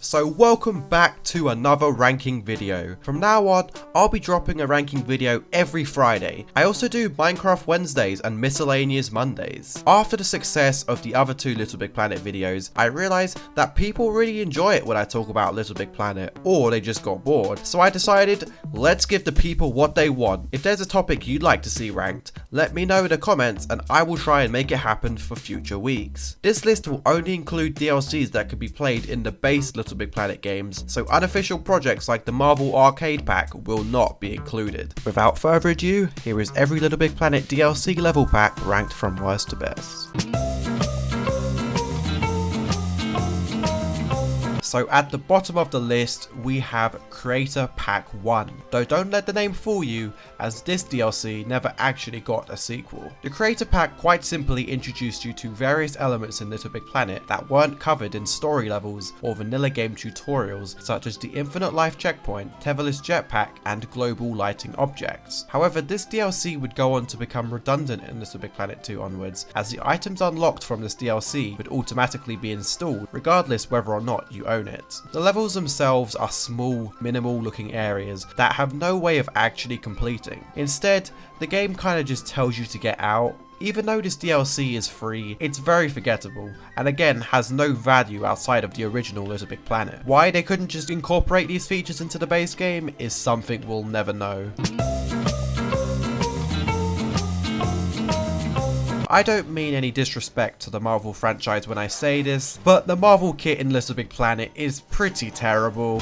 So welcome back to another ranking video. From now on, I'll be dropping a ranking video every Friday. I also do Minecraft Wednesdays and Miscellaneous Mondays. After the success of the other two LittleBigPlanet videos, I realized that people really enjoy it when I talk about LittleBigPlanet, or they just got bored. So I decided, let's give the people what they want. If there's a topic you'd like to see ranked, let me know in the comments and I will try and make it happen for future weeks. This list will only include DLCs that could be played in the base LittleBigPlanet games, so unofficial projects like the Marvel Arcade Pack will not be included. Without further ado, here is every LittleBigPlanet DLC level pack ranked from worst to best. So at the bottom of the list, we have Creator Pack 1. Though don't let the name fool you, as this DLC never actually got a sequel. The Creator Pack quite simply introduced you to various elements in LittleBigPlanet that weren't covered in story levels or vanilla game tutorials, such as the Infinite Life Checkpoint, Tetherless Jetpack, and Global Lighting Objects. However, this DLC would go on to become redundant in LittleBigPlanet 2 onwards, as the items unlocked from this DLC would automatically be installed, regardless whether or not you own it. The levels themselves are small, minimal looking areas that have no way of actually completing. Instead, the game kind of just tells you to get out. Even though this DLC is free, it's very forgettable, and again has no value outside of the original LittleBigPlanet. Why they couldn't just incorporate these features into the base game is something we'll never know. I don't mean any disrespect to the Marvel franchise when I say this, but the Marvel kit in LittleBigPlanet is pretty terrible.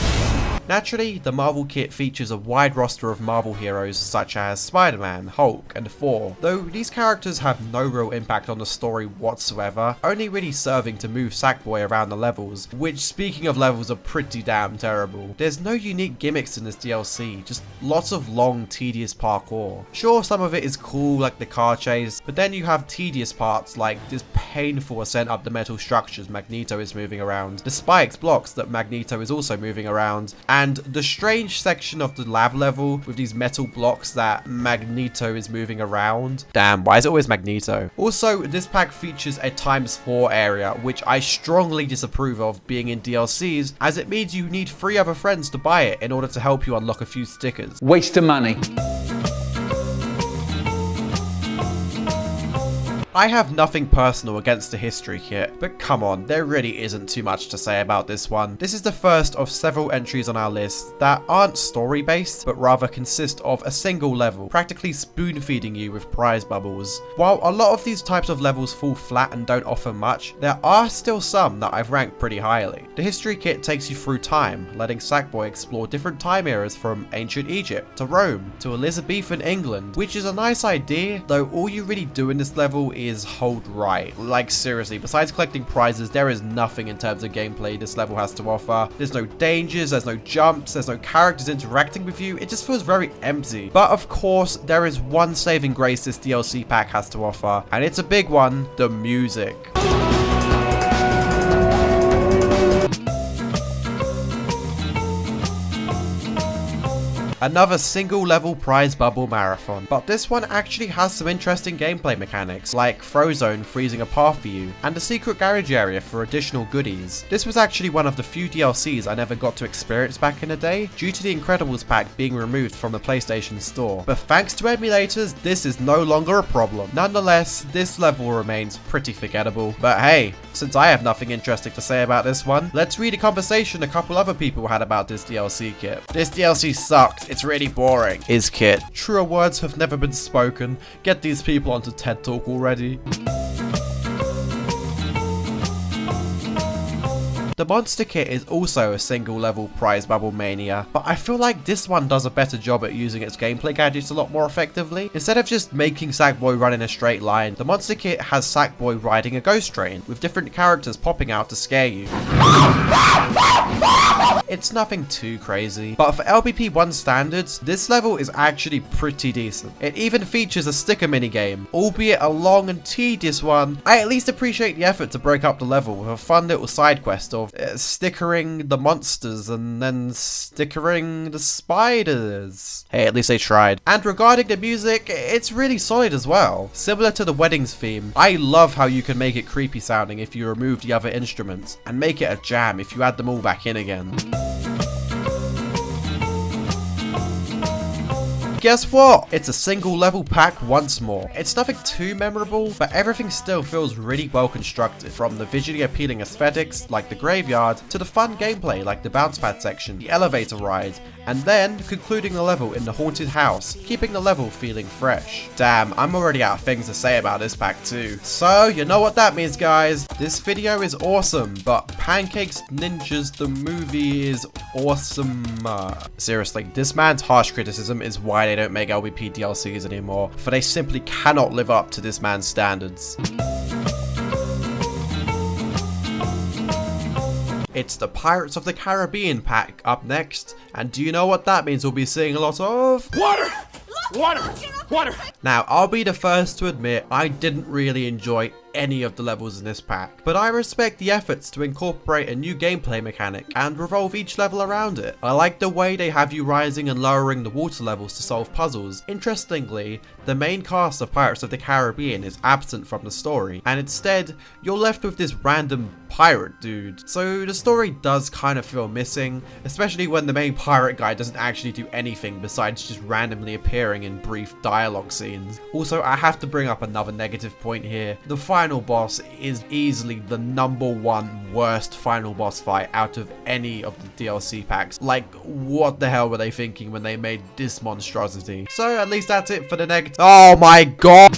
Naturally, the Marvel kit features a wide roster of Marvel heroes such as Spider-Man, Hulk, and Thor, though these characters have no real impact on the story whatsoever, only really serving to move Sackboy around the levels, which, speaking of levels, are pretty damn terrible. There's no unique gimmicks in this DLC, just lots of long, tedious parkour. Sure, some of it is cool, like the car chase, but then you have tedious parts like this painful ascent up the metal structures Magneto is moving around, the spiked blocks that Magneto is also moving around, and the strange section of the lab level with these metal blocks that Magneto is moving around. Damn, why is it always Magneto? Also, this pack features a ×4 area, which I strongly disapprove of being in DLCs, as it means you need 3 other friends to buy it in order to help you unlock a few stickers. Waste of money. I have nothing personal against the history kit, but come on, there really isn't too much to say about this one. This is the first of several entries on our list that aren't story based, but rather consist of a single level, practically spoon feeding you with prize bubbles. While a lot of these types of levels fall flat and don't offer much, there are still some that I've ranked pretty highly. The history kit takes you through time, letting Sackboy explore different time eras from ancient Egypt to Rome to Elizabethan England, which is a nice idea, though all you really do in this level is hold right. Like seriously, besides collecting prizes, there is nothing in terms of gameplay this level has to offer. There's no dangers, there's no jumps, there's no characters interacting with you. It just feels very empty. But of course, there is one saving grace this DLC pack has to offer, and it's a big one: the music. Another single level prize bubble marathon, but this one actually has some interesting gameplay mechanics, like Frozone freezing a path for you, and a secret garage area for additional goodies. This was actually one of the few DLCs I never got to experience back in the day, due to the Incredibles pack being removed from the PlayStation Store. But thanks to emulators, this is no longer a problem. Nonetheless, this level remains pretty forgettable. But hey, since I have nothing interesting to say about this one, let's read a conversation a couple other people had about this DLC kit. This DLC sucked. It's really boring. Is kit. Truer words have never been spoken. Get these people onto TED Talk already. The monster kit is also a single level prize bubble mania, but I feel like this one does a better job at using its gameplay gadgets a lot more effectively. Instead of just making Sackboy run in a straight line, the monster kit has Sackboy riding a ghost train, with different characters popping out to scare you. it's nothing too crazy. But for LBP 1 standards, this level is actually pretty decent. It even features a sticker minigame, albeit a long and tedious one. I at least appreciate the effort to break up the level with a fun little side quest of stickering the monsters and then stickering the spiders. Hey, at least they tried. And regarding the music, it's really solid as well. Similar to the weddings theme, I love how you can make it creepy sounding if you remove the other instruments, and make it a jam if you add them all back in again. Guess what? It's a single level pack once more. It's nothing too memorable, but everything still feels really well constructed, from the visually appealing aesthetics like the graveyard to the fun gameplay like the bounce pad section, the elevator ride, and then concluding the level in the haunted house, keeping the level feeling fresh. Damn, I'm already out of things to say about this pack too. So, you know what that means, guys. This video is awesome, but Pancakes Ninjas the movie is awesome. Seriously, this man's harsh criticism is why they don't make LBP DLCs anymore, for they simply cannot live up to this man's standards. It's the Pirates of the Caribbean pack up next, and do you know what that means we'll be seeing a lot of? Water! Water! Water! Now, I'll be the first to admit I didn't really enjoy any of the levels in this pack, but I respect the efforts to incorporate a new gameplay mechanic and revolve each level around it. I like the way they have you rising and lowering the water levels to solve puzzles. Interestingly, the main cast of Pirates of the Caribbean is absent from the story, and instead you're left with this random pirate dude. So the story does kind of feel missing, especially when the main pirate guy doesn't actually do anything besides just randomly appearing in brief dialogue scenes. Also, I have to bring up another negative point here. The final boss is easily the #1 worst final boss fight out of any of the DLC packs. Like, what the hell were they thinking when they made this monstrosity? So at least that's it for the negative. Oh my god!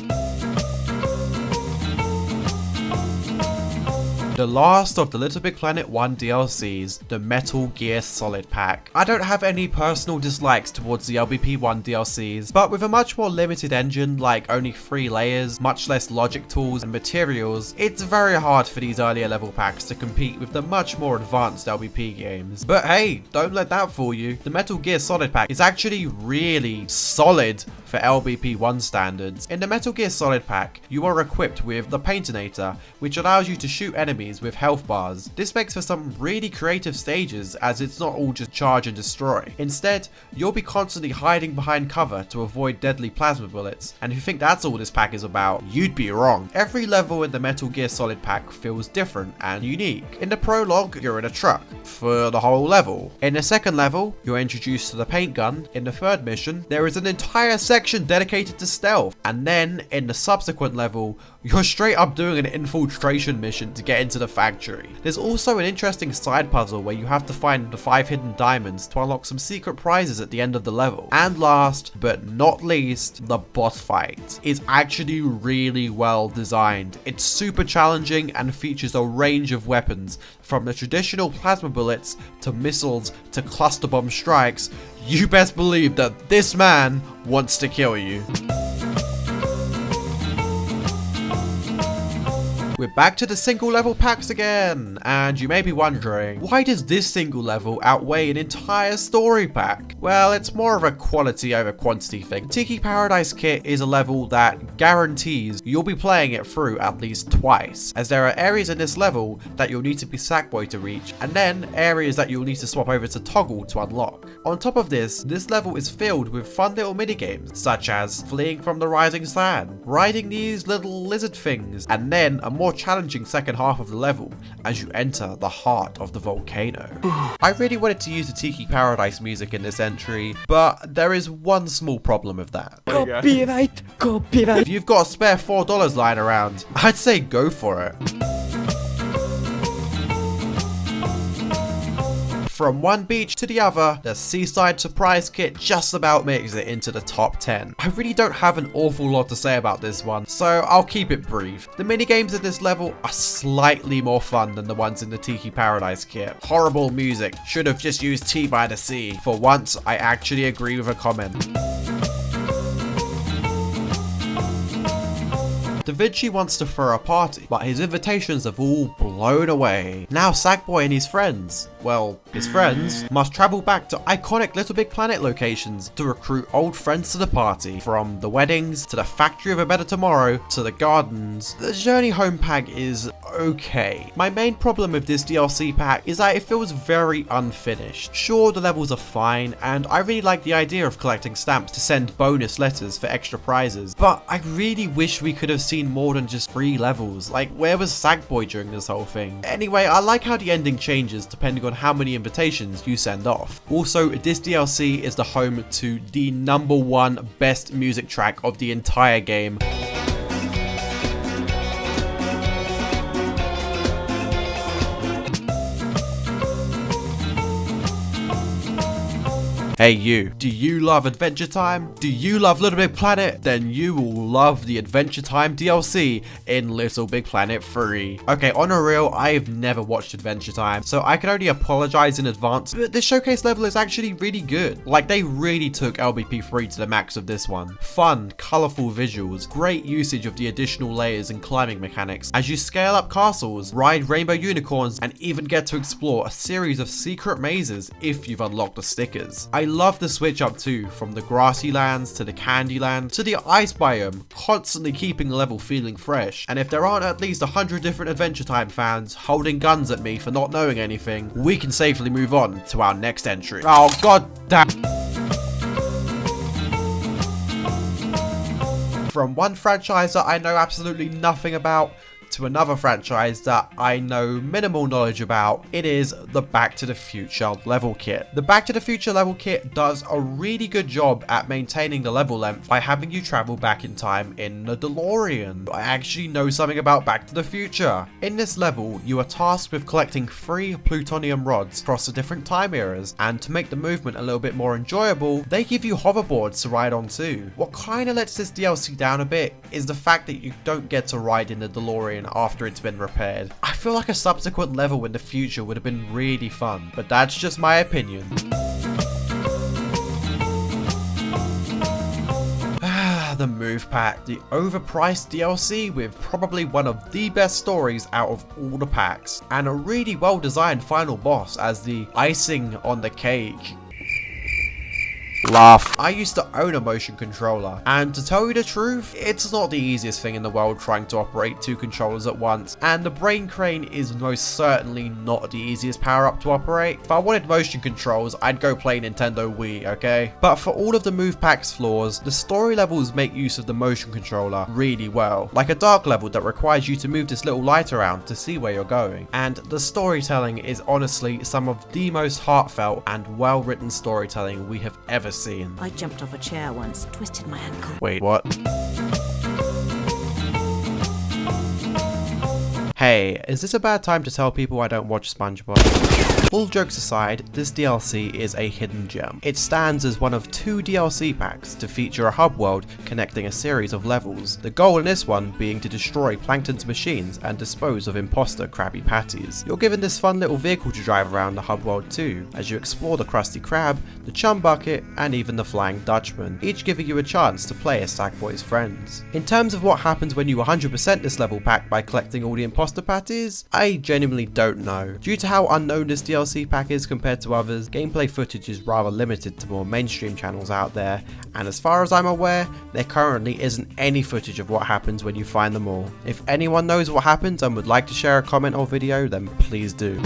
The last of the LittleBigPlanet 1 DLCs, the Metal Gear Solid pack. I don't have any personal dislikes towards the LBP 1 DLCs, but with a much more limited engine, like only 3 layers, much less logic tools and materials, it's very hard for these earlier level packs to compete with the much more advanced LBP games. But hey, don't let that fool you. The Metal Gear Solid pack is actually really solid for LBP 1 standards. In the Metal Gear Solid pack, you are equipped with the Paintinator, which allows you to shoot enemies with health bars. This makes for some really creative stages, as it's not all just charge and destroy. Instead, you'll be constantly hiding behind cover to avoid deadly plasma bullets, and if you think that's all this pack is about, you'd be wrong. Every level in the Metal Gear Solid pack feels different and unique. In the prologue, you're in a truck for the whole level. In the second level, you're introduced to the paint gun. In the third mission, there is an entire section dedicated to stealth, and then in the subsequent level, you're straight up doing an infiltration mission to get into the factory. There's also an interesting side puzzle where you have to find the 5 hidden diamonds to unlock some secret prizes at the end of the level. And last but not least, the boss fight is actually really well designed. It's super challenging and features a range of weapons, from the traditional plasma bullets to missiles to cluster bomb strikes. You best believe that this man wants to kill you. We're back to the single level packs again, and you may be wondering, why does this single level outweigh an entire story pack? Well, it's more of a quality over quantity thing. Tiki Paradise Kit is a level that guarantees you'll be playing it through at least twice, as there are areas in this level that you'll need to be Sackboy to reach, and then areas that you'll need to swap over to Toggle to unlock. On top of this level is filled with fun little minigames, such as fleeing from the rising sun, riding these little lizard things, and then a more challenging second half of the level as you enter the heart of the volcano. I really wanted to use the Tiki Paradise music in this entry, but there is one small problem with that. Copyright! Copyright! If you've got a spare $4 lying around, I'd say go for it. From one beach to the other, the Seaside Surprise Kit just about makes it into the top 10. I really don't have an awful lot to say about this one, so I'll keep it brief. The minigames in this level are slightly more fun than the ones in the Tiki Paradise Kit. Horrible music, should have just used Tea by the Sea. For once, I actually agree with a comment. Da Vinci wants to throw a party, but his invitations have all blown away. Now Sackboy and his friends, well, his friends, must travel back to iconic LittleBig Planet locations to recruit old friends to the party. From the weddings, to the factory of a better tomorrow, to the gardens. The Journey Home pack is okay. My main problem with this DLC pack is that it feels very unfinished. Sure, the levels are fine, and I really like the idea of collecting stamps to send bonus letters for extra prizes, but I really wish we could have seen more than just 3 levels. Like, where was Sackboy during this whole thing? Anyway, I like how the ending changes depending on how many invitations you send off. Also, this DLC is the home to the #1 best music track of the entire game. Hey you, do you love Adventure Time? Do you love LittleBig Planet? Then you will love the Adventure Time DLC in LittleBig Planet 3. Okay, on a real, I've never watched Adventure Time, so I can only apologize in advance, but this showcase level is actually really good. Like, they really took LBP3 to the max of this one. Fun, colourful visuals, great usage of the additional layers and climbing mechanics as you scale up castles, ride rainbow unicorns, and even get to explore a series of secret mazes if you've unlocked the stickers. I love the switch up too, from the grassy lands to the candy land to the ice biome, constantly keeping the level feeling fresh. And if there aren't at least 100 different Adventure Time fans holding guns at me for not knowing anything, we can safely move on to our next entry. Oh god damn. From one franchise that I know absolutely nothing about to another franchise that I know minimal knowledge about, it is the Back to the Future level kit. The Back to the Future level kit does a really good job at maintaining the level length by having you travel back in time in the DeLorean. I actually know something about Back to the Future. In this level, you are tasked with collecting 3 plutonium rods across the different time eras, and to make the movement a little bit more enjoyable, they give you hoverboards to ride on too. What kinda lets this DLC down a bit is the fact that you don't get to ride in the DeLorean after it's been repaired. I feel like a subsequent level in the future would have been really fun, but that's just my opinion. The Move Pack, the overpriced DLC with probably one of the best stories out of all the packs, and a really well designed final boss as the icing on the cake. Laugh. I used to own a motion controller, and to tell you the truth, it's not the easiest thing in the world trying to operate 2 controllers at once, and the brain crane is most certainly not the easiest power up to operate. If I wanted motion controls, I'd go play Nintendo Wii, okay? But for all of the Move Pack's flaws, the story levels make use of the motion controller really well, like a dark level that requires you to move this little light around to see where you're going. And the storytelling is honestly some of the most heartfelt and well written storytelling we have ever seen. I jumped off a chair once, twisted my ankle. Wait, what? Hey, is this a bad time to tell people I don't watch SpongeBob? All jokes aside, this DLC is a hidden gem. It stands as one of 2 DLC packs to feature a hub world connecting a series of levels, the goal in this one being to destroy Plankton's machines and dispose of imposter Krabby Patties. You're given this fun little vehicle to drive around the hub world too, as you explore the Krusty Krab, the Chum Bucket, and even the Flying Dutchman, each giving you a chance to play as Sackboy's friends. In terms of what happens when you 100% this level pack by collecting all the imposter patties, I genuinely don't know. Due to how unknown this DLC pack is compared to others, gameplay footage is rather limited to more mainstream channels out there, and as far as I'm aware, there currently isn't any footage of what happens when you find them all. If anyone knows what happens and would like to share a comment or video, then please do.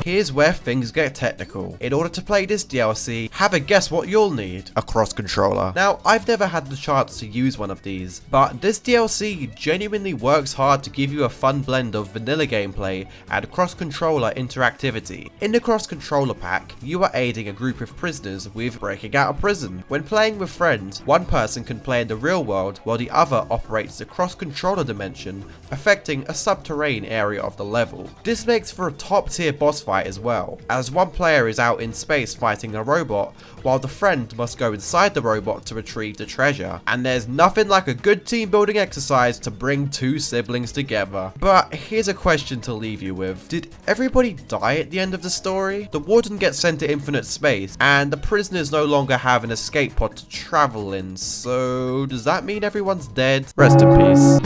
Here's where things get technical. In order to play this DLC, have a guess what you'll need: a cross controller. Now, I've never had the chance to use one of these, but this DLC genuinely works hard to give you a fun blend of vanilla gameplay and cross controller interactivity. In the cross controller pack, you are aiding a group of prisoners with breaking out of prison. When playing with friends, one person can play in the real world while the other operates the cross controller dimension, affecting a subterranean area of the level. This makes for a top tier boss fight fight as well, as one player is out in space fighting a robot, while the friend must go inside the robot to retrieve the treasure. And there's nothing like a good team building exercise to bring two siblings together. But here's a question to leave you with. Did everybody die at the end of the story? The warden gets sent to infinite space, and the prisoners no longer have an escape pod to travel in, so does that mean everyone's dead? Rest in peace.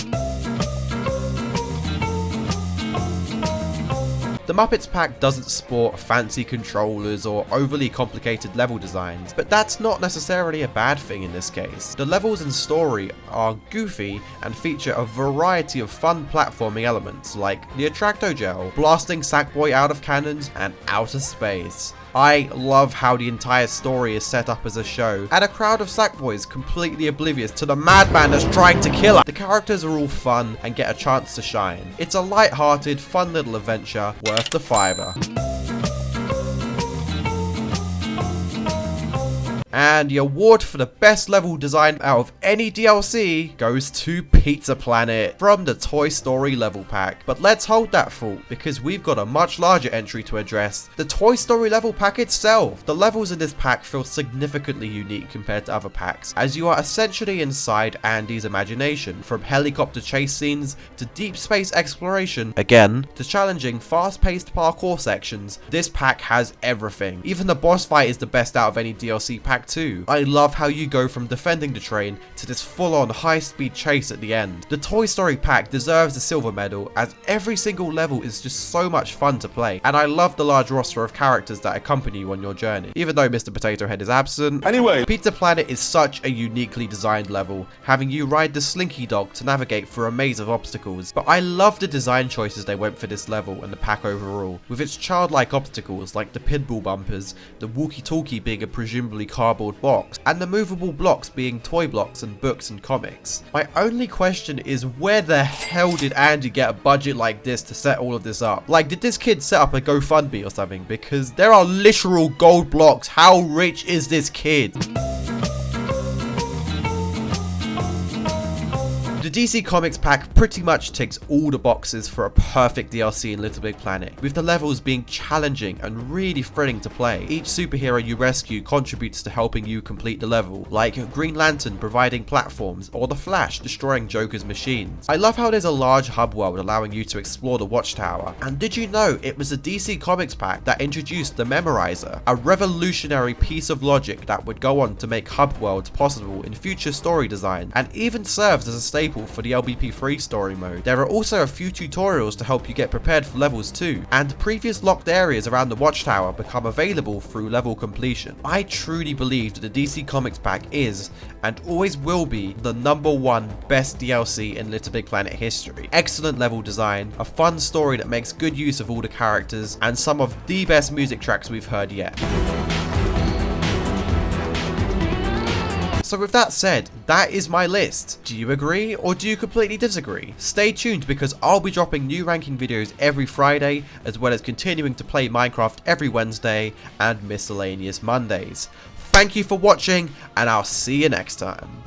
The Muppets pack doesn't sport fancy controllers or overly complicated level designs, but that's not necessarily a bad thing in this case. The levels and story are goofy and feature a variety of fun platforming elements like the Attracto Gel, blasting Sackboy out of cannons, and outer space. I love how the entire story is set up as a show, and a crowd of Sackboys completely oblivious to the madman that's trying to kill her. The characters are all fun and get a chance to shine. It's a light-hearted, fun little adventure worth the $5. And the award for the best level design out of any DLC goes to Pizza Planet from the Toy Story level pack. But let's hold that thought, because we've got a much larger entry to address: the Toy Story level pack itself. The levels in this pack feel significantly unique compared to other packs, as you are essentially inside Andy's imagination, from helicopter chase scenes to deep space exploration, again, to challenging fast-paced parkour sections. This pack has everything. Even the boss fight is the best out of any DLC pack too. I love how you go from defending the train to this full-on high-speed chase at the end. The Toy Story pack deserves a silver medal, as every single level is just so much fun to play, and I love the large roster of characters that accompany you on your journey, even though Mr. Potato Head is absent. Anyway, Pizza Planet is such a uniquely designed level, having you ride the Slinky Dog to navigate through a maze of obstacles, but I love the design choices they went for this level and the pack overall, with its childlike obstacles like the pinball bumpers, the walkie-talkie being a presumably cardboard box, and the movable blocks being toy blocks and books and comics. My only question is, where the hell did Andy get a budget like this to set all of this up? Like, did this kid set up a GoFundMe or something? Because there are literal gold blocks. How rich is this kid? The DC Comics pack pretty much ticks all the boxes for a perfect DLC in LittleBig Planet, with the levels being challenging and really thrilling to play. Each superhero you rescue contributes to helping you complete the level, like Green Lantern providing platforms, or the Flash destroying Joker's machines. I love how there's a large hub world allowing you to explore the Watchtower. And did you know it was the DC Comics pack that introduced the Memorizer, a revolutionary piece of logic that would go on to make hub worlds possible in future story design, and even serves as a staple for the LBP3 story mode. There are also a few tutorials to help you get prepared for levels too, and previous locked areas around the Watchtower become available through level completion. I truly believe that the DC Comics pack is, and always will be, the #1 best DLC in LittleBig Planet history. Excellent level design, a fun story that makes good use of all the characters, and some of the best music tracks we've heard yet. So with that said, that is my list. Do you agree or do you completely disagree? Stay tuned, because I'll be dropping new ranking videos every Friday, as well as continuing to play Minecraft every Wednesday and miscellaneous Mondays. Thank you for watching, and I'll see you next time.